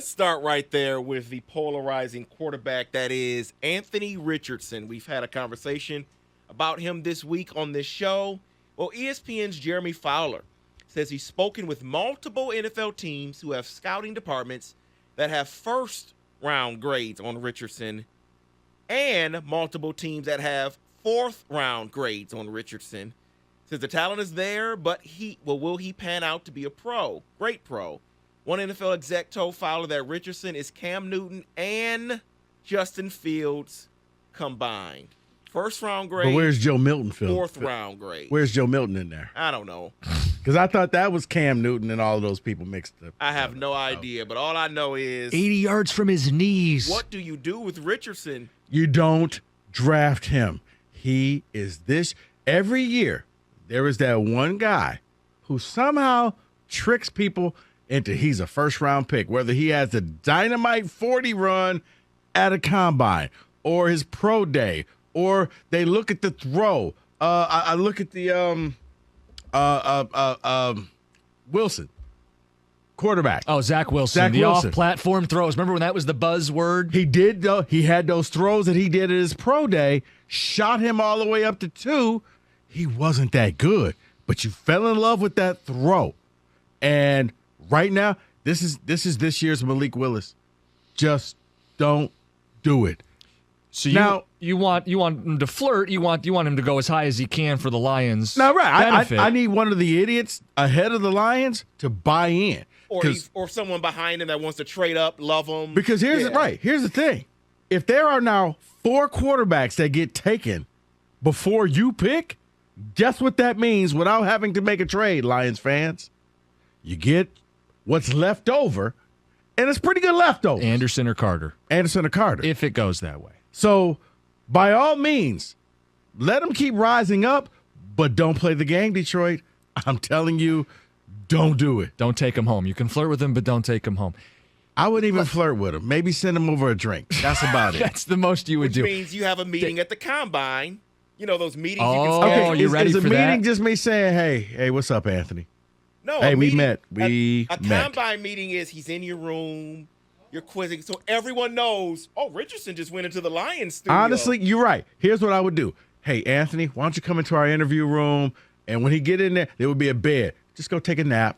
Let's start right there with the polarizing quarterback that is Anthony Richardson. We've had a conversation about him this week on this show. Well, ESPN's Jeremy Fowler says he's spoken with multiple NFL teams who have scouting departments that have first-round grades on Richardson and multiple teams that have fourth-round grades on Richardson. Says the talent is there, but will he pan out to be a pro? Great pro. One NFL exec told Fowler that Richardson is Cam Newton and Justin Fields combined. First-round grade. But where's Joe Milton, Phil? Fourth-round grade. Where's Joe Milton in there? I don't know. Because I thought that was Cam Newton and all of those people mixed up. I have no idea, but all I know is 80 yards from his knees. What do you do with Richardson? You don't draft him. He is this. Every year, there is that one guy who somehow tricks people into he's a first-round pick, whether he has a dynamite 40 run at a combine or his pro day, or they look at the throw. I look at the Wilson, quarterback. Oh, Zach Wilson. The off-platform throws. Remember when that was the buzzword? He did, though. He had those throws that he did at his pro day, shot him all the way up to 2. He wasn't that good, but you fell in love with that throw. And right now, this is this year's Malik Willis. Just don't do it. So you want him to flirt. You want him to go as high as he can for the Lions. Now, right. I need one of the idiots ahead of the Lions to buy in. Or someone behind him that wants to trade up, love him. Because here's the thing. If there are now 4 quarterbacks that get taken before you pick, guess what that means without having to make a trade, Lions fans? You get what's left over, and it's pretty good leftover. Anderson or Carter. If it goes that way. So, by all means, let them keep rising up, but don't play the game, Detroit. I'm telling you, don't do it. Don't take him home. You can flirt with him, but don't take him home. I wouldn't even flirt with him. Maybe send him over a drink. That's about it. That's the most you would do. Which means you have a meeting at the combine. You know, those meetings you can schedule. Oh, you ready for that? Is a meeting just me saying, hey, what's up, Anthony? No, hey, we met. A combine meeting is he's in your room, you're quizzing, so everyone knows, Richardson just went into the Lions studio. Honestly, you're right. Here's what I would do. Hey, Anthony, why don't you come into our interview room, and when he get in there would be a bed. Just go take a nap,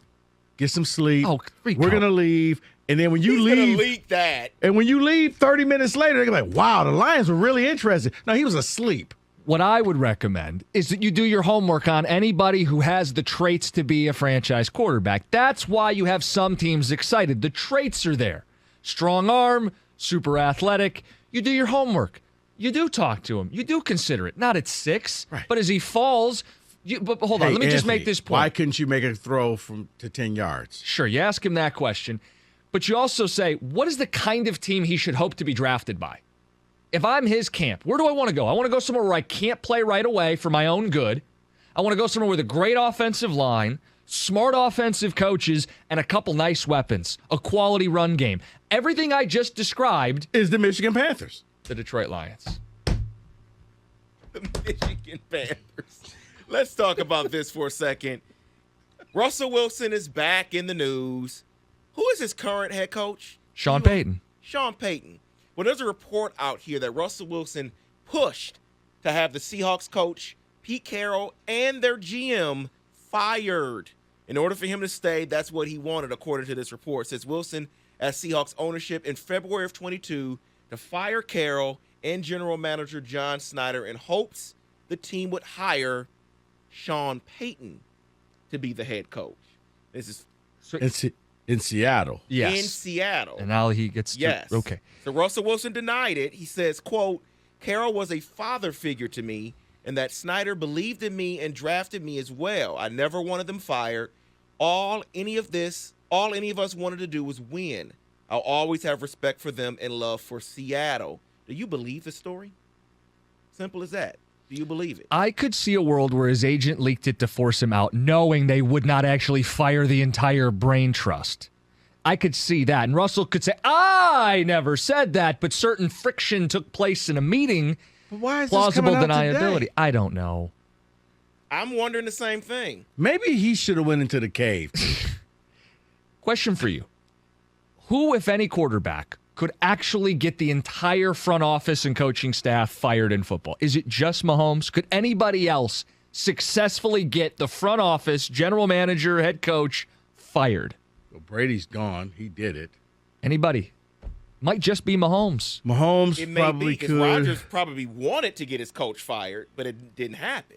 get some sleep. We're going to leave. And then when you He's leave, gonna leak that. And when you leave 30 minutes later, they're like, wow, the Lions were really interested. No, he was asleep. What I would recommend is that you do your homework on anybody who has the traits to be a franchise quarterback. That's why you have some teams excited. The traits are there. Strong arm, super athletic. You do your homework. You do talk to him. You do consider it. Not at 6, right. But as he falls, but hold on. Let me just make this point. Why couldn't you make a throw to 10 yards? Sure, you ask him that question. But you also say, what is the kind of team he should hope to be drafted by? If I'm his camp, where do I want to go? I want to go somewhere where I can't play right away for my own good. I want to go somewhere with a great offensive line, smart offensive coaches, and a couple nice weapons, a quality run game. Everything I just described is the Michigan Panthers. The Detroit Lions. The Michigan Panthers. Let's talk about this for a second. Russell Wilson is back in the news. Who is his current head coach? Sean Payton. Sean Payton. Well, there's a report out here that Russell Wilson pushed to have the Seahawks coach, Pete Carroll, and their GM fired. In order for him to stay, that's what he wanted, according to this report. It says Wilson asked Seahawks ownership in February of 22 to fire Carroll and general manager John Snyder in hopes the team would hire Sean Payton to be the head coach. This is in Seattle. Yes. In Seattle. And now he gets okay. So Russell Wilson denied it. He says, quote, Carroll was a father figure to me and that Snyder believed in me and drafted me as well. I never wanted them fired. All any of us wanted to do was win. I'll always have respect for them and love for Seattle. Do you believe the story? Simple as that. Do you believe it? I could see a world where his agent leaked it to force him out, knowing they would not actually fire the entire brain trust. I could see that. And Russell could say, I never said that, but certain friction took place in a meeting. But why is plausible this deniability. Today? I don't know. I'm wondering the same thing. Maybe he should have went into the cave. Question for you. Who, if any quarterback, could actually get the entire front office and coaching staff fired in football? Is it just Mahomes? Could anybody else successfully get the front office, general manager, head coach fired? Well, Brady's gone. He did it. Anybody? Might just be Mahomes. Mahomes It may probably be because could. Rodgers probably wanted to get his coach fired, but it didn't happen.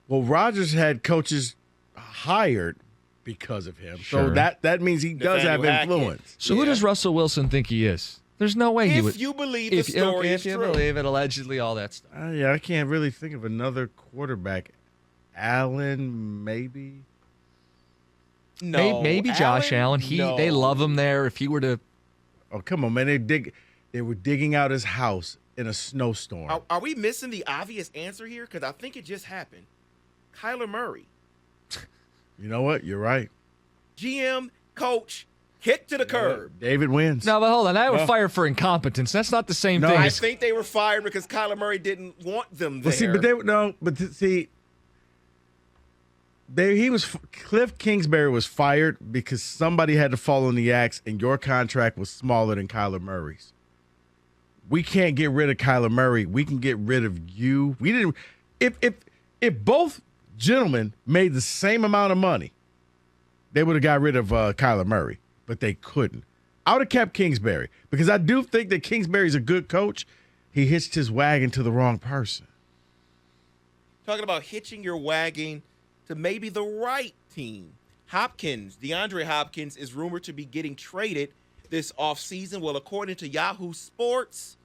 Well, Rodgers had coaches hired because of him. Sure. So that means he does have Nathaniel Hackett. influence. So who does Russell Wilson think he is? There's no way he would. If you believe the story is if you true. believe it, allegedly, all that stuff. Yeah, I can't really think of another quarterback. Allen, maybe. No, maybe Josh Allen. no. They love him there. If he were to, Oh, come on, man. They were digging out his house in a snowstorm. Are we missing the obvious answer here? Because I think it just happened. Kyler Murray, You know what? You're right. GM, coach, kick to the curb. David wins. no, but hold on. They were No. fired for incompetence. That's not the same No, thing. I as- think they were fired because Kyler Murray didn't want them there. Well, see, Cliff Kingsbury was fired because somebody had to fall on the axe, and your contract was smaller than Kyler Murray's. We can't get rid of Kyler Murray. We can get rid of you. We didn't. If both gentlemen made the same amount of money, they would have got rid of Kyler Murray, but they couldn't. I would have kept Kingsbury because I do think that Kingsbury's a good coach. He hitched his wagon to the wrong person. Talking about hitching your wagon to maybe the right team. DeAndre Hopkins is rumored to be getting traded this offseason. Well, according to Yahoo Sports,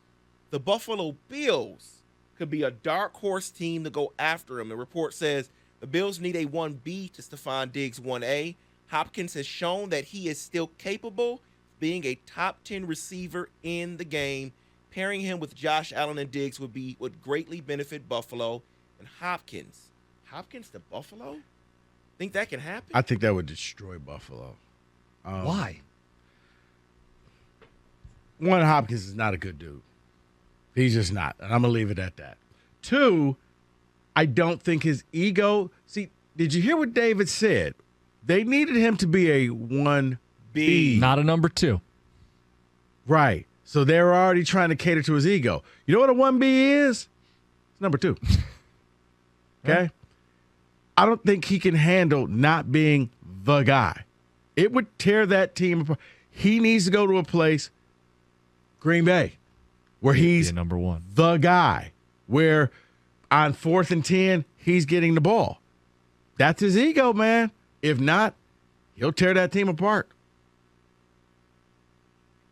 the Buffalo Bills could be a dark horse team to go after him. The report says the Bills need a 1B to Stephon Diggs 1A. Hopkins has shown that he is still capable of being a top 10 receiver in the game. Pairing him with Josh Allen and Diggs would greatly benefit Buffalo. And Hopkins to Buffalo? Think that can happen? I think that would destroy Buffalo. Why? One, Hopkins is not a good dude. He's just not. And I'm going to leave it at that. Two, I don't think his ego. See, did you hear what David said? They needed him to be a 1B. Not a number 2. Right. So they were already trying to cater to his ego. You know what a 1B is? It's number 2. Okay? I don't think he can handle not being the guy. It would tear that team apart. He needs to go to a place, Green Bay, where he's number 1. the guy, where on 4th and 10, he's getting the ball. That's his ego, man. If not, he'll tear that team apart.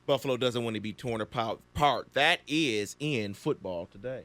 Buffalo doesn't want to be torn apart. That is in football today.